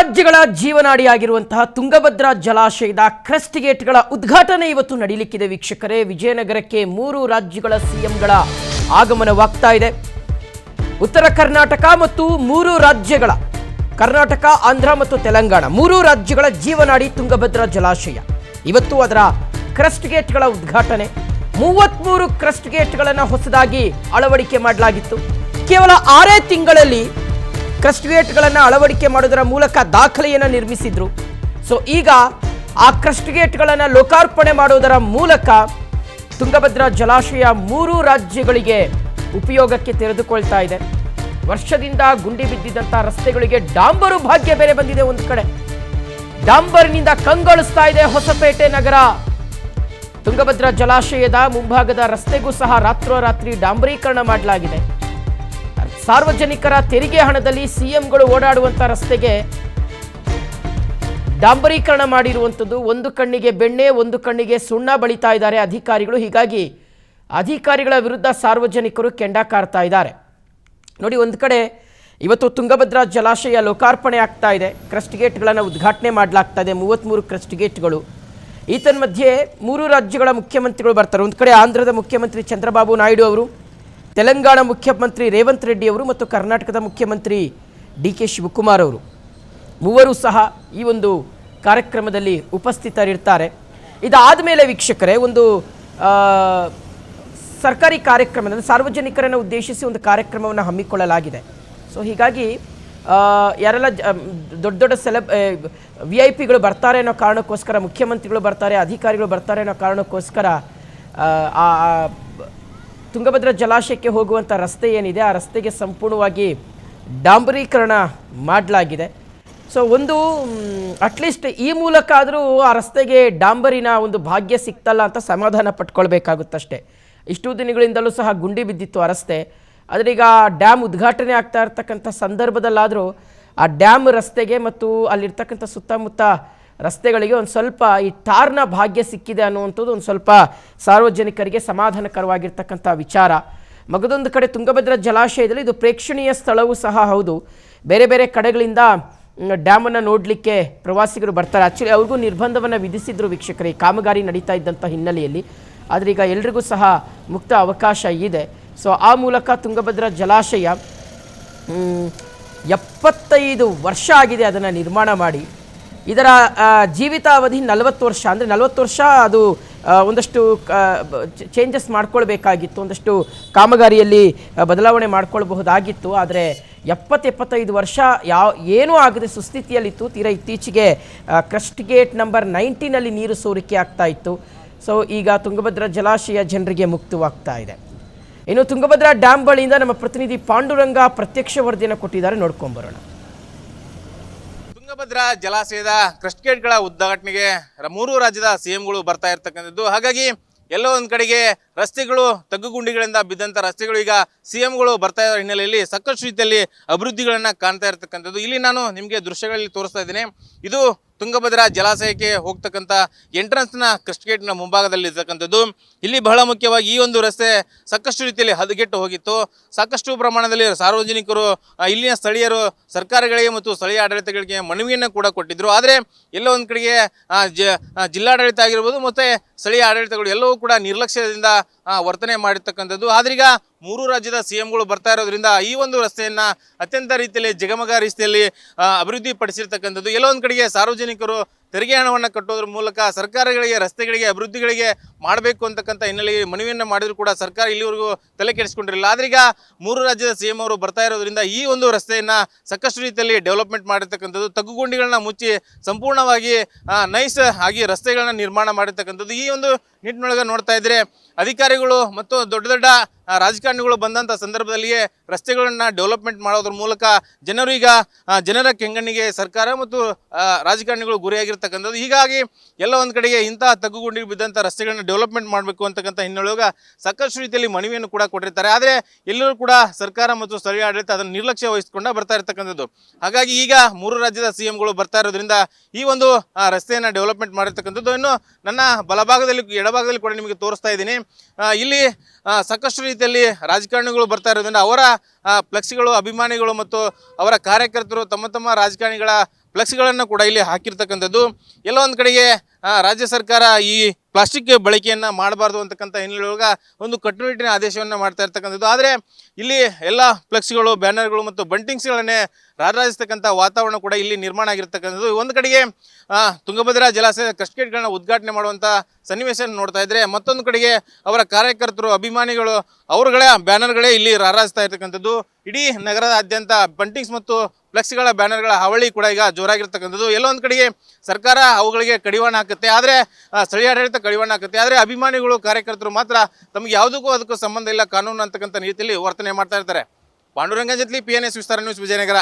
ರಾಜ್ಯಗಳ ಜೀವನಾಡಿಯಾಗಿರುವಂತಹ ತುಂಗಭದ್ರಾ ಜಲಾಶಯದ ಕ್ರೆಸ್ಟ್ ಗೇಟ್ಗಳ ಉದ್ಘಾಟನೆ ಇವತ್ತು ನಡೆಯಲಿಕ್ಕಿದೆ ವೀಕ್ಷಕರೇ. ವಿಜಯನಗರಕ್ಕೆ 3 ರಾಜ್ಯಗಳ ಸಿಎಂಗಳ ಆಗಮನವಾಗ್ತಾ ಇದೆ. ಉತ್ತರ ಕರ್ನಾಟಕ ಮತ್ತು 3 ರಾಜ್ಯಗಳ ಕರ್ನಾಟಕ, ಆಂಧ್ರ ಮತ್ತು ತೆಲಂಗಾಣ 3 ರಾಜ್ಯಗಳ ಜೀವನಾಡಿ ತುಂಗಭದ್ರಾ ಜಲಾಶಯ. ಇವತ್ತು ಅದರ ಕ್ರೆಸ್ಟ್ ಗೇಟ್ಗಳ ಉದ್ಘಾಟನೆ. 33 ಕ್ರೆಸ್ಟ್ ಗೇಟ್ಗಳನ್ನು ಹೊಸದಾಗಿ ಅಳವಡಿಕೆ ಮಾಡಲಾಗಿತ್ತು. ಕೇವಲ 6 ತಿಂಗಳಲ್ಲಿ ಕ್ರೆಸ್ಟ್ ಗೇಟ್ಗಳನ್ನು ಅಳವಡಿಕೆ ಮಾಡೋದರ ಮೂಲಕ ದಾಖಲೆಯನ್ನು ನಿರ್ಮಿಸಿದ್ರು. ಸೊ ಈಗ ಆ ಕ್ರೆಸ್ಟ್ ಗೇಟ್ಗಳನ್ನು ಲೋಕಾರ್ಪಣೆ ಮಾಡೋದರ ಮೂಲಕ ತುಂಗಭದ್ರಾ ಜಲಾಶಯ 3 ರಾಜ್ಯಗಳಿಗೆ ಉಪಯೋಗಕ್ಕೆ ತೆರೆದುಕೊಳ್ತಾ ಇದೆ. ವರ್ಷದಿಂದ ಗುಂಡಿ ಬಿದ್ದಿದ್ದಂಥ ರಸ್ತೆಗಳಿಗೆ ಡಾಂಬರು ಭಾಗ್ಯ ಬೇರೆ ಬಂದಿದೆ. ಒಂದು ಕಡೆ ಡಾಂಬರ್ನಿಂದ ಕಂಗೊಳಿಸ್ತಾ ಇದೆ ಹೊಸಪೇಟೆ ನಗರ. ತುಂಗಭದ್ರಾ ಜಲಾಶಯದ ಮುಂಭಾಗದ ರಸ್ತೆಗೂ ಸಹ ರಾತ್ರೋರಾತ್ರಿ ಡಾಂಬರೀಕರಣ ಮಾಡಲಾಗಿದೆ. ಸಾರ್ವಜನಿಕರ ತೆರಿಗೆ ಹಣದಲ್ಲಿ ಸಿಎಂಗಳು ಓಡಾಡುವಂಥ ರಸ್ತೆಗೆ ಡಾಂಬರೀಕರಣ ಮಾಡಿರುವಂಥದ್ದು. ಒಂದು ಕಣ್ಣಿಗೆ ಬೆಣ್ಣೆ, ಒಂದು ಕಣ್ಣಿಗೆ ಸುಣ್ಣ ಬಳಿತಾ ಇದ್ದಾರೆ ಅಧಿಕಾರಿಗಳು. ಹೀಗಾಗಿ ಅಧಿಕಾರಿಗಳ ವಿರುದ್ಧ ಸಾರ್ವಜನಿಕರು ಕೆಂಡ ಕಾರ್ತಾ ಇದ್ದಾರೆ. ನೋಡಿ, ಒಂದು ಕಡೆ ಇವತ್ತು ತುಂಗಭದ್ರಾ ಜಲಾಶಯ ಲೋಕಾರ್ಪಣೆ ಆಗ್ತಾ ಇದೆ. ಕ್ರೆಸ್ಟ್ ಗೇಟ್ಗಳನ್ನು ಉದ್ಘಾಟನೆ ಮಾಡಲಾಗ್ತಾ ಇದೆ. 33 ಕ್ರೆಸ್ಟ್ ಗೇಟ್ಗಳು. ಮಧ್ಯೆ 3 ರಾಜ್ಯಗಳ ಮುಖ್ಯಮಂತ್ರಿಗಳು ಬರ್ತಾರೆ. ಒಂದು ಕಡೆ ಆಂಧ್ರದ ಮುಖ್ಯಮಂತ್ರಿ ಚಂದ್ರಬಾಬು ನಾಯ್ಡು ಅವರು, ತೆಲಂಗಾಣ ಮುಖ್ಯಮಂತ್ರಿ ರೇವಂತ್ ರೆಡ್ಡಿ ಅವರು ಮತ್ತು ಕರ್ನಾಟಕದ ಮುಖ್ಯಮಂತ್ರಿ ಡಿ.ಕೆ. ಶಿವಕುಮಾರ್ ಅವರು ಮೂವರು ಸಹ ಈ ಒಂದು ಕಾರ್ಯಕ್ರಮದಲ್ಲಿ ಉಪಸ್ಥಿತರಿರ್ತಾರೆ. ಇದಾದ ಮೇಲೆ ವೀಕ್ಷಕರೇ, ಒಂದು ಸರ್ಕಾರಿ ಕಾರ್ಯಕ್ರಮದಲ್ಲಿ ಸಾರ್ವಜನಿಕರನ್ನು ಉದ್ದೇಶಿಸಿ ಒಂದು ಕಾರ್ಯಕ್ರಮವನ್ನು ಹಮ್ಮಿಕೊಳ್ಳಲಾಗಿದೆ. ಸೊ ಹೀಗಾಗಿ ಯಾರೆಲ್ಲ ದೊಡ್ಡ ದೊಡ್ಡ VIP ಗಳು ಬರ್ತಾರೆ ಅನ್ನೋ ಕಾರಣಕ್ಕೋಸ್ಕರ, ಮುಖ್ಯಮಂತ್ರಿಗಳು ಬರ್ತಾರೆ, ಅಧಿಕಾರಿಗಳು ಬರ್ತಾರೆ ಅನ್ನೋ ಕಾರಣಕ್ಕೋಸ್ಕರ ತುಂಗಭದ್ರಾ ಜಲಾಶಯಕ್ಕೆ ಹೋಗುವಂಥ ರಸ್ತೆ ಏನಿದೆ ಆ ರಸ್ತೆಗೆ ಸಂಪೂರ್ಣವಾಗಿ ಡಾಂಬರೀಕರಣ ಮಾಡಲಾಗಿದೆ. ಸೊ ಒಂದು ಅಟ್ಲೀಸ್ಟ್ ಈ ಮೂಲಕ ಆದರೂ ಆ ರಸ್ತೆಗೆ ಡಾಂಬರಿನ ಒಂದು ಭಾಗ್ಯ ಸಿಕ್ತಲ್ಲ ಅಂತ ಸಮಾಧಾನ ಪಟ್ಕೊಳ್ಬೇಕಾಗುತ್ತಷ್ಟೇ. ಇಷ್ಟು ದಿನಗಳಿಂದಲೂ ಸಹ ಗುಂಡಿ ಬಿದ್ದಿತ್ತು ಆ ರಸ್ತೆ. ಆದರೆ ಈಗ ಡ್ಯಾಮ್ ಉದ್ಘಾಟನೆ ಆಗ್ತಾ ಇರ್ತಕ್ಕಂಥ ಸಂದರ್ಭದಲ್ಲಾದರೂ ಆ ಡ್ಯಾಮ್ ರಸ್ತೆಗೆ ಮತ್ತು ಅಲ್ಲಿರ್ತಕ್ಕಂಥ ಸುತ್ತಮುತ್ತ ರಸ್ತೆಗಳಿಗೆ ಒಂದು ಸ್ವಲ್ಪ ಈ ಟಾರ್ನ ಭಾಗ್ಯ ಸಿಕ್ಕಿದೆ ಅನ್ನುವಂಥದ್ದು ಒಂದು ಸ್ವಲ್ಪ ಸಾರ್ವಜನಿಕರಿಗೆ ಸಮಾಧಾನಕರವಾಗಿರ್ತಕ್ಕಂಥ ವಿಚಾರ. ಮಗದೊಂದು ಕಡೆ ತುಂಗಭದ್ರಾ ಜಲಾಶಯದಲ್ಲಿ ಇದು ಪ್ರೇಕ್ಷಣೀಯ ಸ್ಥಳವೂ ಸಹ ಹೌದು. ಬೇರೆ ಬೇರೆ ಕಡೆಗಳಿಂದ ಡ್ಯಾಮನ್ನು ನೋಡಲಿಕ್ಕೆ ಪ್ರವಾಸಿಗರು ಬರ್ತಾರೆ. ಆ್ಯಕ್ಚುಲಿ ಅವ್ರಿಗೂ ನಿರ್ಬಂಧವನ್ನು ವಿಧಿಸಿದ್ರು ವೀಕ್ಷಕರೇ, ಕಾಮಗಾರಿ ನಡೀತಾ ಇದ್ದಂಥ ಹಿನ್ನೆಲೆಯಲ್ಲಿ. ಆದರೆ ಈಗ ಎಲ್ರಿಗೂ ಸಹ ಮುಕ್ತ ಅವಕಾಶ ಇದೆ. ಸೊ ಆ ಮೂಲಕ ತುಂಗಭದ್ರಾ ಜಲಾಶಯ 75 ವರ್ಷ ಆಗಿದೆ ಅದನ್ನು ನಿರ್ಮಾಣ ಮಾಡಿ. ಇದರ ಜೀವಿತಾವಧಿ 40 ವರ್ಷ. ಅಂದರೆ 40 ವರ್ಷ ಅದು ಒಂದಷ್ಟು ಚೇಂಜಸ್ ಮಾಡ್ಕೊಳ್ಬೇಕಾಗಿತ್ತು, ಒಂದಷ್ಟು ಕಾಮಗಾರಿಯಲ್ಲಿ ಬದಲಾವಣೆ ಮಾಡ್ಕೊಳ್ಬಹುದಾಗಿತ್ತು. ಆದರೆ 70-75 ವರ್ಷ ಏನೂ ಆಗದೆ ಸುಸ್ಥಿತಿಯಲ್ಲಿತ್ತು. ತೀರಾ ಇತ್ತೀಚೆಗೆ ಕ್ರೆಸ್ಟ್ ಗೇಟ್ ನಂಬರ್ 19ನಲ್ಲಿ ನೀರು ಸೋರಿಕೆ ಆಗ್ತಾ ಇತ್ತು. ಸೊ ಈಗ ತುಂಗಭದ್ರಾ ಜಲಾಶಯ ಜನರಿಗೆ ಮುಕ್ತವಾಗ್ತಾ ಇದೆ. ಇನ್ನು ತುಂಗಭದ್ರಾ ಡ್ಯಾಮ್ ಬಳಿಯಿಂದ ನಮ್ಮ ಪ್ರತಿನಿಧಿ ಪಾಂಡುರಂಗ ಪ್ರತ್ಯಕ್ಷ ವರದಿಯನ್ನು ಕೊಟ್ಟಿದ್ದಾರೆ, ನೋಡ್ಕೊಂಬರೋಣ. ತುಂಗಭದ್ರಾ ಜಲಾಶಯದ ಕ್ರೆಸ್ಟ್ ಗೇಟ್ಗಳ ಉದ್ಘಾಟನೆಗೆ 3 ರಾಜ್ಯದ ಸಿಎಂಗಳು ಬರ್ತಾ ಇರ್ತಕ್ಕಂಥದ್ದು. ಹಾಗಾಗಿ ಎಲ್ಲೋ ಒಂದು ಕಡೆಗೆ ರಸ್ತೆಗಳು ತಗ್ಗುಗುಂಡಿಗಳಿಂದ ಬಿದ್ದಂಥ ರಸ್ತೆಗಳು ಈಗ ಸಿಎಂಗಳು ಬರ್ತಾ ಇರೋ ಹಿನ್ನೆಲೆಯಲ್ಲಿ ಸಾಕಷ್ಟು ರೀತಿಯಲ್ಲಿ ಅಭಿವೃದ್ಧಿಗಳನ್ನು ಕಾಣ್ತಾ ಇರ್ತಕ್ಕಂಥದ್ದು. ಇಲ್ಲಿ ನಾನು ನಿಮಗೆ ದೃಶ್ಯಗಳಲ್ಲಿ ತೋರಿಸ್ತಾ ಇದ್ದೀನಿ. ಇದು ತುಂಗಭದ್ರಾ ಜಲಾಶಯಕ್ಕೆ ಹೋಗ್ತಕ್ಕಂಥ ಎಂಟ್ರೆನ್ಸ್ನ ಕ್ರೆಸ್ಟ್ ಗೇಟ್ನ ಮುಂಭಾಗದಲ್ಲಿ ಇರ್ತಕ್ಕಂಥದ್ದು. ಇಲ್ಲಿ ಬಹಳ ಮುಖ್ಯವಾಗಿ ಈ ಒಂದು ರಸ್ತೆ ಸಾಕಷ್ಟು ರೀತಿಯಲ್ಲಿ ಹದಗೆಟ್ಟು ಹೋಗಿತ್ತು. ಸಾಕಷ್ಟು ಪ್ರಮಾಣದಲ್ಲಿ ಸಾರ್ವಜನಿಕರು, ಇಲ್ಲಿನ ಸ್ಥಳೀಯರು ಸರ್ಕಾರಗಳಿಗೆ ಮತ್ತು ಸ್ಥಳೀಯ ಆಡಳಿತಗಳಿಗೆ ಮನವಿಯನ್ನು ಕೂಡ ಕೊಟ್ಟಿದ್ದರು. ಆದರೆ ಎಲ್ಲೋ ಒಂದು ಕಡೆಗೆ ಜಿಲ್ಲಾಡಳಿತ ಆಗಿರ್ಬೋದು ಮತ್ತು ಸ್ಥಳೀಯ ಆಡಳಿತಗಳು ಎಲ್ಲವೂ ಕೂಡ ನಿರ್ಲಕ್ಷ್ಯದಿಂದ ವರ್ತನೆ ಮಾಡಿರ್ತಕ್ಕಂಥದ್ದು. ಆದ್ರೀಗ 3 ರಾಜ್ಯದ ಸಿಎಂಗಳು ಬರ್ತಾ ಇರೋದ್ರಿಂದ ಈ ಒಂದು ರಸ್ತೆಯನ್ನು ಅತ್ಯಂತ ರೀತಿಯಲ್ಲಿ ಜಗಮಗ ರೀತಿಯಲ್ಲಿ ಅಭಿವೃದ್ಧಿ ಪಡಿಸಿರ್ತಕ್ಕಂಥದ್ದು. ಎಲ್ಲೋ ಒಂದು ಕಡೆಗೆ ಸಾರ್ವಜನಿಕರು ತೆರಿಗೆ ಹಣವನ್ನು ಕಟ್ಟೋದ್ರ ಮೂಲಕ ಸರ್ಕಾರಗಳಿಗೆ, ರಸ್ತೆಗಳಿಗೆ, ಅಭಿವೃದ್ಧಿಗಳಿಗೆ ಮಾಡಬೇಕು ಅಂತಕ್ಕಂಥ ಹಿನ್ನೆಲೆಯಲ್ಲಿ ಮನವಿಯನ್ನು ಮಾಡಿದ್ರು ಕೂಡ ಸರ್ಕಾರ ಇಲ್ಲಿವರೆಗೂ ತಲೆ ಕೆಡಿಸ್ಕೊಂಡಿರಲಿಲ್ಲ. ಆದ್ರೀಗ 3 ರಾಜ್ಯದ ಸಿಎಂ ಅವರು ಬರ್ತಾ ಇರೋದ್ರಿಂದ ಈ ಒಂದು ರಸ್ತೆಯನ್ನು ಸಾಕಷ್ಟು ರೀತಿಯಲ್ಲಿ ಡೆವಲಪ್ಮೆಂಟ್ ಮಾಡಿರ್ತಕ್ಕಂಥದ್ದು. ತಗ್ಗುಗುಂಡಿಗಳನ್ನ ಮುಚ್ಚಿ ಸಂಪೂರ್ಣವಾಗಿ ನೈಸ್ ಆಗಿ ರಸ್ತೆಗಳನ್ನ ನಿರ್ಮಾಣ ಮಾಡಿರ್ತಕ್ಕಂಥದ್ದು. ಈ ಒಂದು ನಿಟ್ಟಿನೊಳಗೆ ನೋಡ್ತಾ ಇದ್ರೆ ಅಧಿಕಾರಿಗಳು ಮತ್ತು ದೊಡ್ಡ ದೊಡ್ಡ ರಾಜಕಾರಣಿಗಳು ಬಂದಂಥ ಸಂದರ್ಭದಲ್ಲಿಯೇ ರಸ್ತೆಗಳನ್ನು ಡೆವಲಪ್ಮೆಂಟ್ ಮಾಡೋದ್ರ ಮೂಲಕ ಜನರು ಈಗ ಜನರ ಕೆಂಗಣ್ಣಿಗೆ ಸರ್ಕಾರ ಮತ್ತು ರಾಜಕಾರಣಿಗಳು ಗುರಿಯಾಗಿರ್ತಕ್ಕಂಥದ್ದು. ಹೀಗಾಗಿ ಎಲ್ಲ ಒಂದು ಕಡೆಗೆ ಇಂತಹ ತಗ್ಗುಗುಂಡಿ ಬಿದ್ದಂಥ ರಸ್ತೆಗಳನ್ನ ಡೆವಲಪ್ಮೆಂಟ್ ಮಾಡಬೇಕು ಅಂತಕ್ಕಂಥ ಹಿನ್ನೆಲೆಯಾಗ ಸಾಕಷ್ಟು ರೀತಿಯಲ್ಲಿ ಮನವಿಯನ್ನು ಕೂಡ ಕೊಟ್ಟಿರ್ತಾರೆ. ಆದರೆ ಎಲ್ಲರೂ ಕೂಡ ಸರ್ಕಾರ ಮತ್ತು ಸ್ಥಳೀಯ ಆಡಳಿತ ಅದನ್ನು ನಿರ್ಲಕ್ಷ್ಯ ವಹಿಸಿಕೊಂಡು ಬರ್ತಾ ಇರ್ತಕ್ಕಂಥದ್ದು. ಹಾಗಾಗಿ ಈಗ 3 ರಾಜ್ಯದ ಸಿಎಂಗಳು ಬರ್ತಾ ಇರೋದ್ರಿಂದ ಈ ಒಂದು ರಸ್ತೆಯನ್ನು ಡೆವಲಪ್ಮೆಂಟ್ ಮಾಡಿರ್ತಕ್ಕಂಥದ್ದು. ಇನ್ನು ನನ್ನ ಬಲಭಾಗದಲ್ಲಿ, ಎಡಭಾಗದಲ್ಲಿ ಕೂಡ ನಿಮಗೆ ತೋರಿಸ್ತಾ ಇದ್ದೀನಿ. ಇಲ್ಲಿ ಸಾಕಷ್ಟು ರೀತಿಯಲ್ಲಿ ರಾಜಕಾರಣಿಗಳು ಬರ್ತಾ ಇರೋದ್ರಿಂದ ಅವರ ಫ್ಲೆಕ್ಸ್ಗಳು, ಅಭಿಮಾನಿಗಳು ಮತ್ತು ಅವರ ಕಾರ್ಯಕರ್ತರು ತಮ್ಮ ತಮ್ಮ ರಾಜಕಾರಣಿಗಳ ಫ್ಲೆಕ್ಸ್ಗಳನ್ನು ಕೂಡ ಇಲ್ಲಿ ಹಾಕಿರ್ತಕ್ಕಂಥದ್ದು. ಎಲ್ಲೋ ಒಂದು ಕಡೆಗೆ ರಾಜ್ಯ ಸರ್ಕಾರ ಈ ಪ್ಲಾಸ್ಟಿಕ್ ಬಳಕೆಯನ್ನು ಮಾಡಬಾರ್ದು ಅಂತಕ್ಕಂಥ ಹಿನ್ನೆಲೆಯೊಳಗೆ ಒಂದು ಕಟ್ಟುನಿಟ್ಟಿನ ಆದೇಶವನ್ನು ಮಾಡ್ತಾ ಇರ್ತಕ್ಕಂಥದ್ದು. ಆದರೆ ಇಲ್ಲಿ ಎಲ್ಲ ಫ್ಲೆಕ್ಸ್ಗಳು, ಬ್ಯಾನರ್ಗಳು ಮತ್ತು ಬಂಟಿಂಗ್ಸ್ಗಳನ್ನೇ ರಾರಾಜಿಸ್ತಕ್ಕಂಥ ವಾತಾವರಣ ಕೂಡ ಇಲ್ಲಿ ನಿರ್ಮಾಣ ಆಗಿರ್ತಕ್ಕಂಥದ್ದು. ಒಂದು ಕಡೆಗೆ ತುಂಗಭದ್ರಾ ಜಲಾಶಯದ ಕ್ರಸ್ಟ್ ಗೇಟ್ಗಳನ್ನ ಉದ್ಘಾಟನೆ ಮಾಡುವಂಥ ಸನ್ನಿವೇಶ ನೋಡ್ತಾ ಇದ್ರೆ, ಮತ್ತೊಂದು ಕಡೆಗೆ ಅವರ ಕಾರ್ಯಕರ್ತರು, ಅಭಿಮಾನಿಗಳು, ಅವರುಗಳ ಬ್ಯಾನರ್ಗಳೇ ಇಲ್ಲಿ ರಾರಾಜಿಸ್ತಾ ಇರ್ತಕ್ಕಂಥದ್ದು. ಇಡೀ ನಗರದಾದ್ಯಂತ ಬಂಟಿಂಗ್ಸ್ ಮತ್ತು ಫ್ಲೆಕ್ಸ್ಗಳ ಬ್ಯಾನರ್ಗಳ ಹಾವಳಿ ಕೂಡ ಈಗ ಜೋರಾಗಿರ್ತಕ್ಕಂಥದ್ದು. ಎಲ್ಲೋ ಒಂದು ಕಡೆಗೆ ಸರ್ಕಾರ ಅವುಗಳಿಗೆ ಕಡಿವಾಣ ಹಾಕುತ್ತೆ, ಆದರೆ ಸ್ಥಳೀಯ ಆಡಳಿತ ಕಡಿವಾಣ ಹಾಕುತ್ತೆ. ಆದರೆ ಅಭಿಮಾನಿಗಳು, ಕಾರ್ಯಕರ್ತರು ಮಾತ್ರ ತಮಗೆ ಯಾವುದಕ್ಕೂ ಅದಕ್ಕೂ ಸಂಬಂಧ ಇಲ್ಲ ಕಾನೂನು ಅಂತಕ್ಕಂಥ ರೀತಿಯಲ್ಲಿ ವರ್ತನೆ ಮಾಡ್ತಾ ಇರ್ತಾರೆ. ಪಾಂಡುರಂಗ ಜತ್ಲಿ, PNS ವಿಸ್ತಾರ ನ್ಯೂಸ್, ವಿಜಯನಗರ.